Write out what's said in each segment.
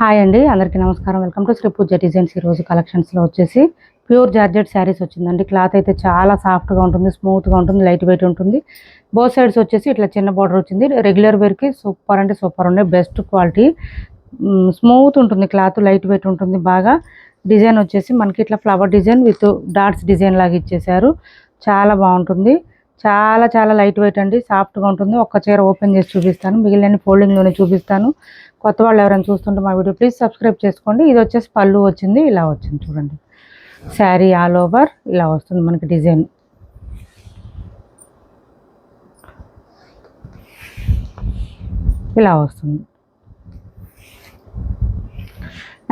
Hi అండి, అందరికీ నమస్కారం. Welcome to Sri Pooja designs. ఈరోజు కలెక్షన్స్లో వచ్చేసి ప్యూర్ జార్జెట్ శారీస్ వచ్చిందండి. క్లాత్ అయితే చాలా సాఫ్ట్గా ఉంటుంది, స్మూత్గా ఉంటుంది, లైట్ వెయిట్ ఉంటుంది. బోత్ సైడ్స్ వచ్చేసి ఇట్లా చిన్న బార్డర్ వచ్చింది. రెగ్యులర్ వేర్కి సూపర్ అంటే సూపర్ ఉన్నాయి, బెస్ట్ క్వాలిటీ. స్మూత్ ఉంటుంది క్లాత్, లైట్ వెయిట్ ఉంటుంది బాగా. డిజైన్ వచ్చేసి మనకి ఇట్లా flower design with dots design లాగా ఇచ్చేసారు. చాలా బాగుంటుంది, చాలా చాలా లైట్ వెయిట్ అండి, సాఫ్ట్గా ఉంటుంది. ఒక్క చీర ఓపెన్ చేసి చూపిస్తాను, మిగిలిన ఫోల్డింగ్లోనే చూపిస్తాను. కొత్త వాళ్ళు ఎవరైనా చూస్తుంటే మా వీడియో ప్లీజ్ సబ్స్క్రైబ్ చేసుకోండి. ఇది వచ్చేసి పళ్ళు వచ్చింది, ఇలా వచ్చింది చూడండి. శారీ ఆల్ ఓవర్ ఇలా వస్తుంది మనకి డిజైన్. ఇలా వస్తుంది.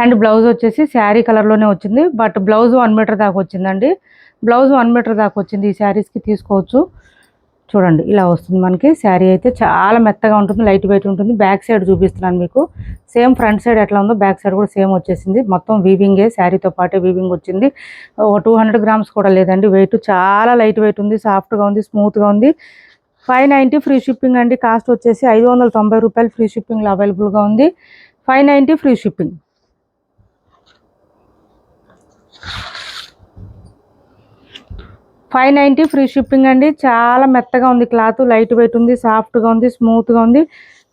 అండ్ బ్లౌజ్ వచ్చేసి శారీ కలర్లోనే వచ్చింది, బట్ బ్లౌజ్ 1 మీటర్ దాకా వచ్చిందండి. బ్లౌజ్ 1 మీటర్ దాకా వచ్చింది. ఈ శారీస్కి తీసుకోవచ్చు. చూడండి ఇలా వస్తుంది మనకి. శారీ అయితే చాలా మెత్తగా ఉంటుంది, లైట్ వెయిట్ ఉంటుంది. బ్యాక్ సైడ్ చూపిస్తున్నాను మీకు. సేమ్ ఫ్రంట్ సైడ్ ఎట్లా ఉందో బ్యాక్ సైడ్ కూడా సేమ్ వచ్చేసింది. మొత్తం వీవింగే, శారీతో పాటే వీవింగ్ వచ్చింది. 200 గ్రామ్స్ కూడా లేదండి వెయిట్. చాలా లైట్ వెయిట్ ఉంది, సాఫ్ట్గా ఉంది, స్మూత్గా ఉంది. 590 ఫ్రీ షిప్పింగ్ అండి. కాస్ట్ వచ్చేసి 590 రూపాయలు ఫ్రీ షిప్పింగ్లో అవైలబుల్గా ఉంది. 590 ఫ్రీ షిప్పింగ్. $590 ఫ్రీ షిప్పింగ్ అండి. చాలా మెత్తగా ఉంది క్లాత్, లైట్ వెయిట్ ఉంది, సాఫ్ట్గా ఉంది, స్మూత్గా ఉంది.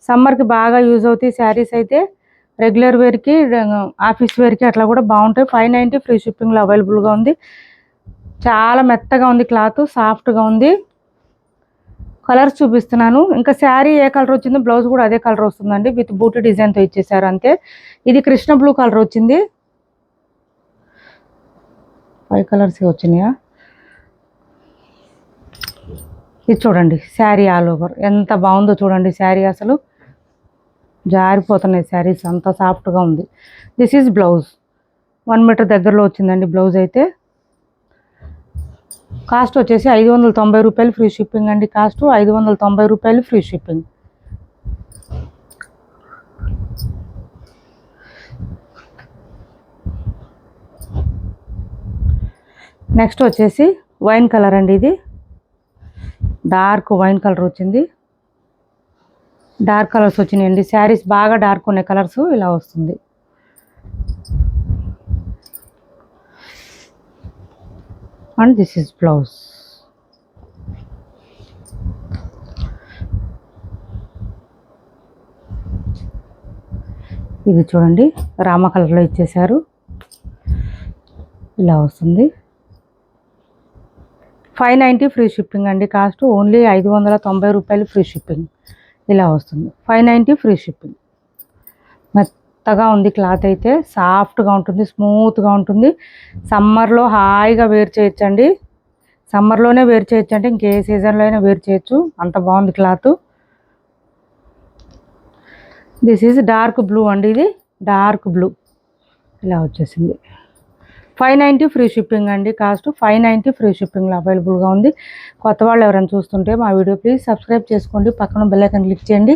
సమ్మర్కి బాగా యూజ్ అవుతాయి శారీస్ అయితే. రెగ్యులర్ వేర్కి, ఆఫీస్ వేర్కి అట్లా కూడా బాగుంటాయి. 590 ఫ్రీ షిప్పింగ్లో అవైలబుల్గా ఉంది. చాలా మెత్తగా ఉంది క్లాత్, సాఫ్ట్గా ఉంది. కలర్స్ చూపిస్తున్నాను. ఇంకా శారీ ఏ కలర్ వచ్చిందో బ్లౌజ్ కూడా అదే కలర్ వస్తుందండి, విత్ బూటీ డిజైన్తో ఇచ్చేసారు అంతే. ఇది కృష్ణ బ్లూ కలర్ వచ్చింది. 5 కలర్స్ వచ్చినాయా? ఇది చూడండి శారీ ఆల్ ఓవర్ ఎంత బాగుందో చూడండి. శారీ అసలు జారిపోతున్నాయి శారీస్, అంత సాఫ్ట్గా ఉంది. This is blouse. 1 మీటర్ దగ్గరలో వచ్చిందండి బ్లౌజ్ అయితే. కాస్ట్ వచ్చేసి 590 రూపాయలు ఫ్రీ షిప్పింగ్ అండి. కాస్ట్ 590 రూపాయలు ఫ్రీ షిప్పింగ్. నెక్స్ట్ వచ్చేసి వైన్ కలర్ అండి. ఇది డార్క్ వైన్ కలర్ వచ్చింది. డార్క్ కలర్స్ వచ్చినాయండి. శారీస్ బాగా డార్క్ ఉన్నాయి కలర్స్. ఇలా వస్తుంది. And this is blouse. ఇది చూడండి రామ కలర్లో ఇచ్చేసారు. ఇలా వస్తుంది. 590 ఫ్రీ షిప్పింగ్ అండి. కాస్ట్ ఓన్లీ 590 రూపాయలు ఫ్రీ షిప్పింగ్. ఇలా వస్తుంది. 590 ఫ్రీ షిప్పింగ్. మెత్తగా ఉంది క్లాత్ అయితే, సాఫ్ట్గా ఉంటుంది, స్మూత్గా ఉంటుంది. సమ్మర్లో హాయిగా వేర్ చేయొచ్చండి. సమ్మర్లోనే వేర్ చేయొచ్చంటే ఇంకే సీజన్లో అయినా వేర్ చేయొచ్చు, అంత బాగుంది cloth. This is dark blue అండి. ఇది డార్క్ బ్లూ ఇలా వచ్చేసింది. 590 ఫ్రీ షిప్పింగ్ అండి. కాస్ట్ 590 ఫ్రీ షిప్పింగ్లో అవైలబుల్గా ఉంది. కొత్త వాళ్ళు ఎవరైనా చూస్తుంటే మా వీడియో ప్లీజ్ సబ్స్క్రైబ్ చేసుకోండి, పక్కన బెల్ ఐకాన్ క్లిక్ చేయండి.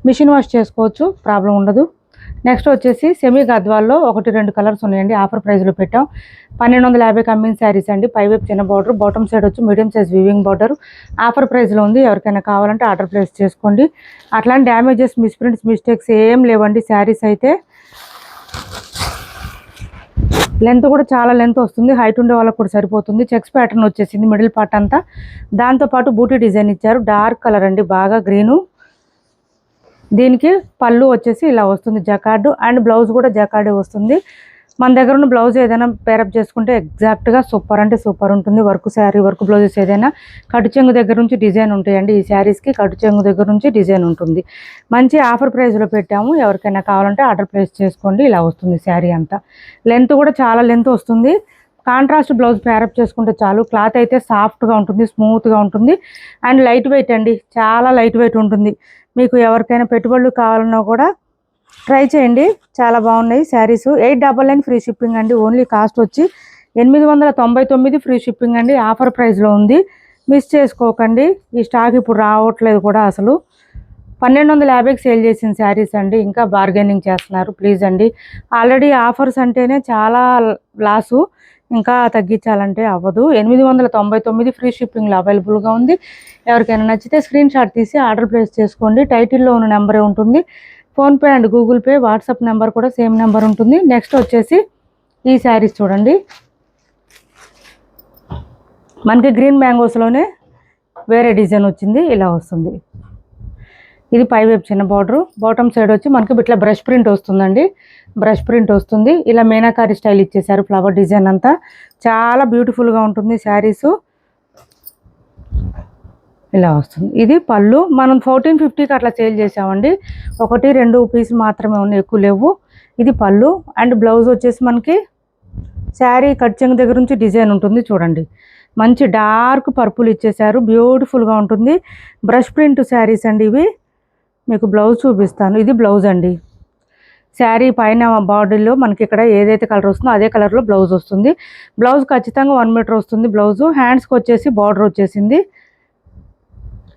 మిషన్ వాష్ చేసుకోవచ్చు, ప్రాబ్లం ఉండదు. నెక్స్ట్ వచ్చేసి సెమీ గద్వాల్లో 1-2 కలర్స్ ఉన్నాయండి. ఆఫర్ ప్రైస్లో పెట్టాం. 1250 అమ్మిన శారీస్ అండి. పైవైపు చిన్న బార్డర్, బాటమ్ సైడ్ వచ్చి medium size weaving border. Offer ప్రైస్లో ఉంది. ఎవరికైనా కావాలంటే ఆర్డర్ ప్లేస్ చేసుకోండి. అట్లాంటి డ్యామేజెస్, మిస్ప్రింట్స్, మిస్టేక్స్ ఏం లేవండి. శారీస్ అయితే లెంత్ కూడా చాలా లెంత్ వస్తుంది, హైట్ ఉండే వాళ్ళకి కూడా సరిపోతుంది. చెక్స్ ప్యాటర్న్ వచ్చేసింది మిడిల్ పార్ట్ అంతా. దాంతోపాటు బూటీ డిజైన్ ఇచ్చారు. డార్క్ కలర్ అండి, బాగా గ్రీను. దీనికి పళ్ళు వచ్చేసి ఇలా వస్తుంది జకార్డు, అండ్ బ్లౌజ్ కూడా జకార్డే వస్తుంది. మన దగ్గర ఉన్న బ్లౌజ్ ఏదైనా పేరప్ చేసుకుంటే ఎగ్జాక్ట్గా సూపర్ అంటే సూపర్ ఉంటుంది. వర్క్ శారీ, వర్క్ బ్లౌజెస్ ఏదైనా కటు చెంగు దగ్గర నుంచి డిజైన్ ఉంటాయండి. ఈ శారీస్కి కటు చెంగు దగ్గర నుంచి డిజైన్ ఉంటుంది. మంచి ఆఫర్ ప్రైస్లో పెట్టాము. ఎవరికైనా కావాలంటే ఆర్డర్ ప్లేస్ చేసుకోండి. ఇలా వస్తుంది శారీ అంతా. లెంత్ కూడా చాలా లెంత్ వస్తుంది. కాంట్రాస్ట్ బ్లౌజ్ పేరప్ చేసుకుంటే చాలు. క్లాత్ అయితే సాఫ్ట్గా ఉంటుంది, స్మూత్గా ఉంటుంది, అండ్ లైట్ వెయిట్ అండి, చాలా లైట్ వెయిట్ ఉంటుంది. మీకు ఎవరికైనా పెట్టుబడులు కావాలన్నా కూడా ట్రై చేయండి, చాలా బాగున్నాయి శారీస్. 899 ఫ్రీ షిప్పింగ్ అండి. ఓన్లీ కాస్ట్ వచ్చి 899 ఫ్రీ షిప్పింగ్ అండి. ఆఫర్ ప్రైస్లో ఉంది, మిస్ చేసుకోకండి. ఈ స్టాక్ ఇప్పుడు రావట్లేదు కూడా అసలు. 1250కి సేల్ చేసిన శారీస్ అండి. ఇంకా బార్గెనింగ్ చేస్తున్నారు, ప్లీజ్ అండి. ఆల్రెడీ ఆఫర్స్ అంటేనే చాలా లాసు, ఇంకా తగ్గించాలంటే అవ్వదు. 899 ఫ్రీ షిప్పింగ్లో అవైలబుల్గా ఉంది. ఎవరికైనా నచ్చితే స్క్రీన్ షాట్ తీసి ఆర్డర్ ప్లేస్ చేసుకోండి. టైటిల్లో ఉన్న నెంబరే ఉంటుంది. PhonePe and Google pay, WhatsApp number కూడా సేమ్ నెంబర్ ఉంటుంది. నెక్స్ట్ వచ్చేసి ఈ శారీస్ చూడండి, మనకి గ్రీన్ మ్యాంగోస్లోనే వేరే డిజైన్ వచ్చింది, ఇలా వస్తుంది. ఇది పైవైపు చిన్న బార్డరు, బాటమ్ సైడ్ వచ్చి మనకి ఇట్లా బ్రష్ ప్రింట్ వస్తుందండి, బ్రష్ ప్రింట్ వస్తుంది. ఇలా మీనాకారి స్టైల్ ఇచ్చేసారు, ఫ్లవర్ డిజైన్ అంతా చాలా బ్యూటిఫుల్గా ఉంటుంది శారీసు. ఇలా వస్తుంది. ఇది పళ్ళు, మనం 1450కి అట్లా సేల్ చేసామండి, 1-2 పీసులు మాత్రమే ఉన్నాయి, ఎక్కువ లేవు. ఇది పళ్ళు అండ్ బ్లౌజ్ వచ్చేసి మనకి శారీ కట్ చెంగు దగ్గర నుంచి డిజైన్ ఉంటుంది చూడండి, మంచి డార్క్ పర్పుల్ ఇచ్చేసారు, బ్యూటిఫుల్గా ఉంటుంది. బ్రష్ ప్రింట్ శారీస్ అండి ఇవి. మీకు బ్లౌజ్ చూపిస్తాను, ఇది బ్లౌజ్ అండి. శారీ పైన బాడీలో మనకి ఇక్కడ ఏదైతే కలర్ వస్తుందో అదే కలర్లో బ్లౌజ్ వస్తుంది. బ్లౌజ్ ఖచ్చితంగా 1 మీటర్ వస్తుంది బ్లౌజు. హ్యాండ్స్కి వచ్చేసి బార్డర్ వచ్చేసింది,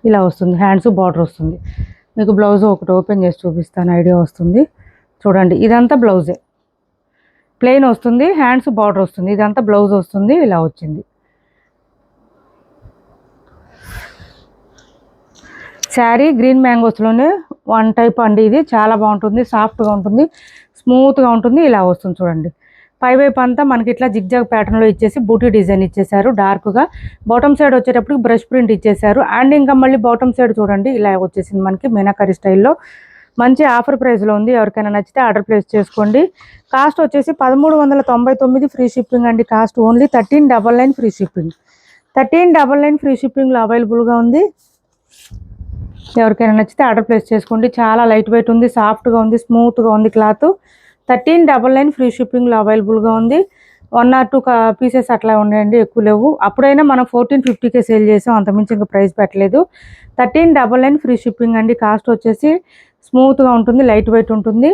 ఇలా వస్తుంది, హ్యాండ్స్ బార్డర్ వస్తుంది. మీకు బ్లౌజ్ ఒకటి ఓపెన్ చేసి చూపిస్తాను, ఐడియా వస్తుంది చూడండి. ఇదంతా బ్లౌజే, ప్లెయిన్ వస్తుంది, హ్యాండ్స్ బార్డర్ వస్తుంది, ఇదంతా బ్లౌజ్ వస్తుంది, ఇలా వచ్చింది. శారీ గ్రీన్ మ్యాంగోస్లోనే 1 టైప్ అండి, ఇది చాలా బాగుంటుంది, సాఫ్ట్గా ఉంటుంది, స్మూత్గా ఉంటుంది, ఇలా వస్తుంది చూడండి. పైవైపు అంతా మనకి ఇట్లా జిగ్జాగ్ ప్యాటర్న్లో ఇచ్చేసి బూటీ డిజైన్ ఇచ్చేసారు డార్క్గా. బాటమ్ సైడ్ వచ్చేటప్పుడు బ్రష్ ప్రింట్ ఇచ్చేసారు. అండ్ ఇంకా మళ్ళీ బాటమ్ సైడ్ చూడండి ఇలా వచ్చేసింది మనకి మీనాకరి స్టైల్లో. మంచి ఆఫర్ ప్రైస్లో ఉంది, ఎవరికైనా నచ్చితే ఆర్డర్ ప్లేస్ చేసుకోండి. కాస్ట్ వచ్చేసి 1399 ఫ్రీ షిప్పింగ్ అండి. Cost only 1399 free shipping, 1399 free షిప్పింగ్లో అవైలబుల్గా ఉంది. ఎవరికైనా నచ్చితే ఆర్డర్ ప్లేస్ చేసుకోండి. చాలా లైట్ వెయిట్ ఉంది, సాఫ్ట్గా ఉంది, స్మూత్గా ఉంది క్లాత్. 1399 ఫ్రీ షిప్పింగ్లో అవైలబుల్గా ఉంది. 1 or 2 పీసెస్ అట్లా ఉన్నాయండి, ఎక్కువ లేవు. అప్పుడైనా మనం 1450కే సేల్ చేసాం, అంతమించి ఇంకా ప్రైస్ పెట్టలేదు. 1399 ఫ్రీ షిప్పింగ్ అండి. కాస్ట్ వచ్చేసి స్మూత్గా ఉంటుంది, లైట్ వెయిట్ ఉంటుంది,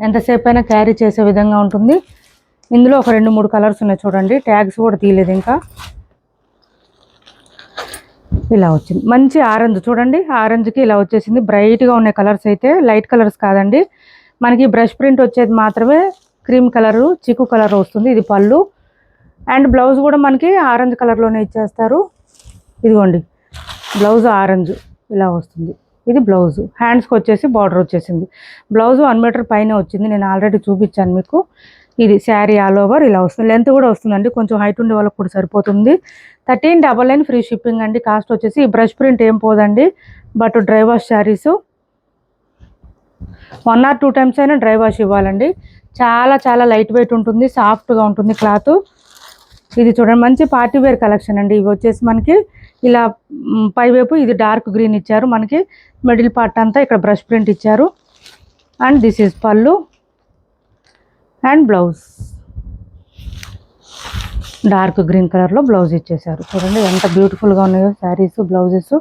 ఎంతసేపు అయినా క్యారీ చేసే విధంగా ఉంటుంది. ఇందులో ఒక 2-3 కలర్స్ ఉన్నాయి చూడండి, ట్యాగ్స్ కూడా తీయలేదు ఇంకా. ఇలా వచ్చింది మంచి ఆరెంజ్ చూడండి, ఆరెంజ్కి ఇలా వచ్చేసింది. బ్రైట్గా ఉన్నాయి కలర్స్ అయితే, లైట్ కలర్స్ కాదండి. మనకి బ్రష్ ప్రింట్ వచ్చేది మాత్రమే క్రీమ్ కలరు, చిక్కు కలర్ వస్తుంది. ఇది పళ్ళు అండ్ బ్లౌజ్ కూడా మనకి ఆరెంజ్ కలర్లోనే ఇచ్చేస్తారు. ఇదిగోండి బ్లౌజ్ ఆరెంజ్ ఇలా వస్తుంది, ఇది బ్లౌజ్. హ్యాండ్స్కి వచ్చేసి బార్డర్ వచ్చేసింది. బ్లౌజ్ 1 మీటర్ పైన వచ్చింది, నేను ఆల్రెడీ చూపించాను మీకు. ఇది శారీ ఆల్ ఓవర్ ఇలా వస్తుంది, లెంత్ కూడా వస్తుందండి, కొంచెం హైట్ ఉండే వాళ్ళకి కూడా సరిపోతుంది. 1399 ఫ్రీ షిప్పింగ్ అండి. కాస్ట్ వచ్చేసి ఈ బ్రష్ ప్రింట్ ఏం పోదండి, but dry wash saris 1 or 2 times అయినా డ్రై వాష్ ఇవ్వాలండి. చాలా చాలా లైట్ వెయిట్ ఉంటుంది, సాఫ్ట్గా ఉంటుంది క్లాత్. ఇది చూడండి మంచి పార్టీ వేర్ కలెక్షన్ అండి. ఇవి వచ్చేసి మనకి ఇలా పైవైపు ఇది డార్క్ గ్రీన్ ఇచ్చారు, మనకి మిడిల్ పార్ట్ అంతా ఇక్కడ బ్రష్ ప్రింట్ ఇచ్చారు. అండ్ దిస్ ఈజ్ పళ్ళు అండ్ బ్లౌజ్, డార్క్ గ్రీన్ కలర్లో బ్లౌజ్ ఇచ్చేసారు. చూడండి ఎంత బ్యూటిఫుల్గా ఉన్నాయో శారీస్, బ్లౌజెస్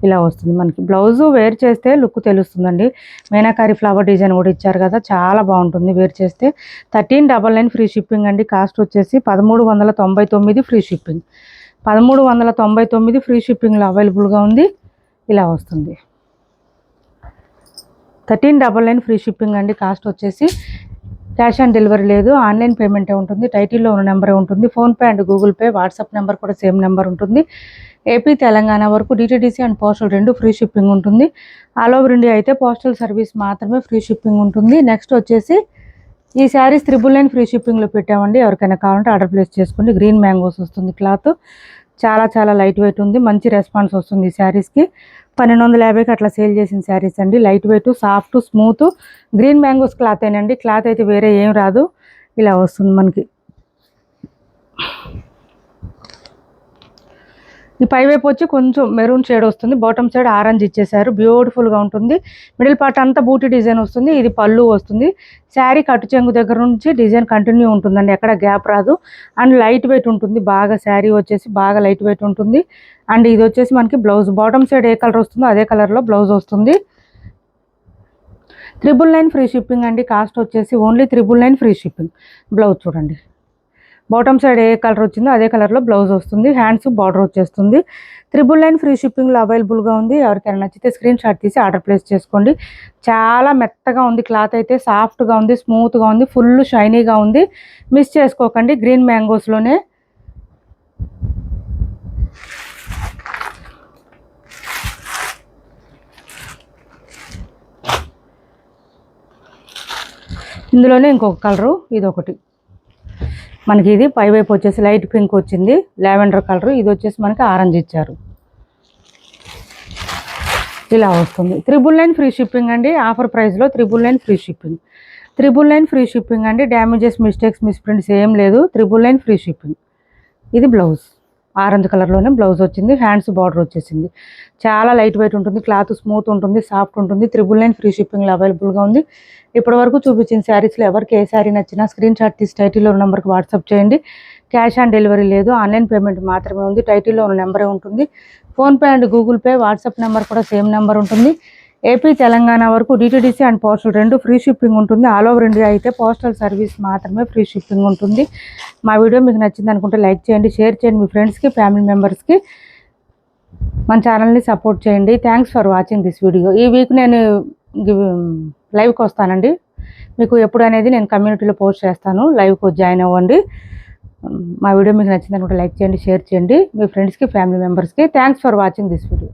ఇలా వస్తుంది మనకి. బ్లౌజు వేర్ చేస్తే లుక్ తెలుస్తుందండి. మీనాకారి ఫ్లవర్ డిజైన్ కూడా ఇచ్చారు కదా, చాలా బాగుంటుంది వేర్ చేస్తే. 1399 ఫ్రీ షిప్పింగ్ అండి. కాస్ట్ వచ్చేసి 1399 ఫ్రీ షిప్పింగ్, 1399 ఫ్రీ షిప్పింగ్లో అవైలబుల్గా ఉంది, ఇలా వస్తుంది. 1399 ఫ్రీ షిప్పింగ్ అండి. కాస్ట్ వచ్చేసి క్యాష్ ఆన్ డెలివరీ లేదు, ఆన్లైన్ పేమెంటే ఉంటుంది. టైటిల్లో ఉన్న నెంబరే ఉంటుంది. PhonePe and Google pay, WhatsApp number కూడా సేమ్ నెంబర్ ఉంటుంది. ఏపీ తెలంగాణ వరకు DTDC and postal 2 free shipping ఉంటుంది. ఆల్ ఓవర్ ఇండియా అయితే పోస్టల్ సర్వీస్ మాత్రమే ఫ్రీ షిప్పింగ్ ఉంటుంది. నెక్స్ట్ వచ్చేసి ఈ శారీస్ 999 ఫ్రీ షిప్పింగ్లో పెట్టామండి. ఎవరికైనా కావాలంటే ఆర్డర్ ప్లేస్ చేసుకోండి. గ్రీన్ మ్యాంగోస్ వస్తుంది క్లాత్, చాలా చాలా లైట్ వెయిట్ ఉంది, మంచి రెస్పాన్స్ వస్తుంది ఈ శారీస్కి. 1250కి అట్లా సేల్ చేసిన శారీస్ అండి. Light weight, soft, smooth, green mangoes cloth ఏనండి. క్లాత్ అయితే వేరే ఏం రాదు, ఇలా వస్తుంది మనకి. ఈ పైవైపు వచ్చి కొంచెం మెరూన్ షేడ్ వస్తుంది, బాటమ్ సైడ్ ఆరెంజ్ ఇచ్చేసారు, బ్యూటిఫుల్గా ఉంటుంది. మిడిల్ పార్ట్ అంతా బూటీ డిజైన్ వస్తుంది, ఇది పళ్ళు వస్తుంది. శారీ కట్టు చెంగు దగ్గర నుంచి డిజైన్ కంటిన్యూ ఉంటుందండి, ఎక్కడ గ్యాప్ రాదు. అండ్ లైట్ వెయిట్ ఉంటుంది బాగా, శారీ వచ్చేసి బాగా లైట్ వెయిట్ ఉంటుంది. అండ్ ఇది వచ్చేసి మనకి బ్లౌజ్, బాటమ్ సైడ్ ఏ కలర్ వస్తుందో అదే కలర్లో బ్లౌజ్ వస్తుంది. 999 ఫ్రీ షిప్పింగ్ అండి. కాస్ట్ వచ్చేసి ఓన్లీ 999 ఫ్రీ షిప్పింగ్. బ్లౌజ్ చూడండి, బాటమ్ సైడ్ ఏ కలర్ వచ్చిందో అదే కలర్లో బ్లౌజ్ వస్తుంది, హ్యాండ్స్ బార్డర్ వచ్చేస్తుంది. 999 ఫ్రీ షిప్పింగ్లో అవైలబుల్గా ఉంది. ఎవరికైనా నచ్చితే స్క్రీన్ షాట్ తీసి ఆర్డర్ ప్లేస్ చేసుకోండి. చాలా మెత్తగా ఉంది క్లాత్ అయితే, సాఫ్ట్గా ఉంది, స్మూత్గా ఉంది, ఫుల్ షైనీగా ఉంది. మిస్ చేసుకోకండి. గ్రీన్ మ్యాంగోస్లోనే ఇందులోనే ఇంకొక కలరు, ఇది ఒకటి మనకి. ఇది పై వైపు వచ్చేసి లైట్ పింక్ వచ్చింది, లావెండర్ కలర్. ఇది వచ్చేసి మనకి ఆరెంజ్ ఇచ్చారు. ఇలా వస్తుంది. 999 ఫ్రీ షిప్పింగ్ అండి. ఆఫర్ ప్రైస్లో 999 ఫ్రీ షిప్పింగ్. 999 ఫ్రీ షిప్పింగ్ అండి. డ్యామేజెస్, మిస్టేక్స్, మిస్ప్రింట్స్ ఏం లేదు. 999 ఫ్రీ షిప్పింగ్. ఇది బ్లౌజ్, ఆరెంజ్ కలర్లోనే బ్లౌజ్ వచ్చింది. హ్యాండ్స్ బార్డర్ వచ్చేసింది. చాలా లైట్ వెయిట్ ఉంటుంది, క్లాత్ స్మూత్ ఉంటుంది, సాఫ్ట్ ఉంటుంది. 999 ఫ్రీ షిప్పింగ్లో అవైలబుల్గా ఉంది. ఇప్పటి వరకు చూపించిన శారీస్లో ఎవరికి ఏ శారీ నచ్చినా స్క్రీన్ షాట్ తీసి టైటిల్లో ఉన్న నెంబర్కి వాట్సాప్ చేయండి. క్యాష్ ఆన్ డెలివరీ లేదు, ఆన్లైన్ పేమెంట్ మాత్రమే ఉంది. టైటిల్లో ఉన్న నెంబరే ఉంటుంది. PhonePe and Google pay, WhatsApp number కూడా సేమ్ నెంబర్ ఉంటుంది. ఏపీ, తెలంగాణ వరకు DTDC and postal 2 free shipping ఉంటుంది. ఆల్ ఓవర్ ఇండియా అయితే పోస్టల్ సర్వీస్ మాత్రమే ఫ్రీ షిప్పింగ్ ఉంటుంది. మా వీడియో మీకు నచ్చింది అనుకుంటే లైక్ చేయండి, షేర్ చేయండి మీ ఫ్రెండ్స్కి, ఫ్యామిలీ మెంబర్స్కి. మన ఛానల్ని సపోర్ట్ చేయండి. Thanks for watching this video. ఈ వీక్ నేను లైవ్కి వస్తానండి. మీకు ఎప్పుడు అనేది నేను కమ్యూనిటీలో పోస్ట్ చేస్తాను. లైవ్కి జాయిన్ అవ్వండి. మా వీడియో మీకు నచ్చింది అనుకుంటే లైక్ చేయండి, షేర్ చేయండి మీ ఫ్రెండ్స్కి, ఫ్యామిలీ మెంబర్స్కి. Thanks for watching this video.